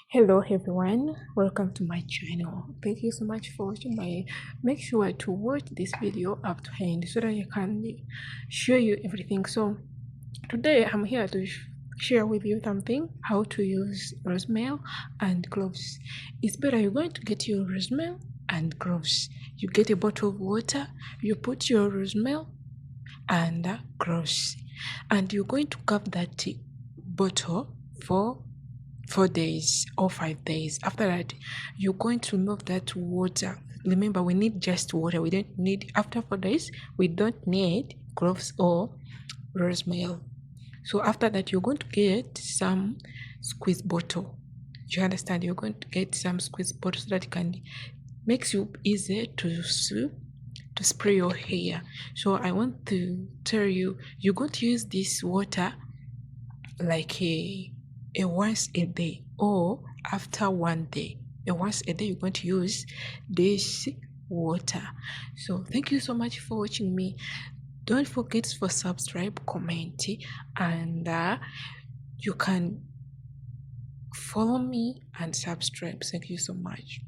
Hello everyone, welcome to my channel. Thank you so much for watching my. Make sure to watch this video up to end so that I can show you everything. So today I'm here to share with you something how to use rosemary and cloves. It's better you're going to get your rosemary and cloves. You get a bottle of water, you put your rosemary and cloves, and you're going to cover that bottle for 4 days or 5 days. After that, you're going to remove that water. Remember, we need just water. We don't need, after 4 days, we don't need cloves or rosemary. So after that, you're going to get some squeeze bottle. You understand? You're going to get some squeeze bottle so that it can makes you easy to spray your hair. So I want to tell you, you're going to use this water like a once a day or after one day. A once a day you're going to use this water. So thank you so much for watching me. Don't forget to subscribe, comment, and you can follow me and subscribe. Thank you so much.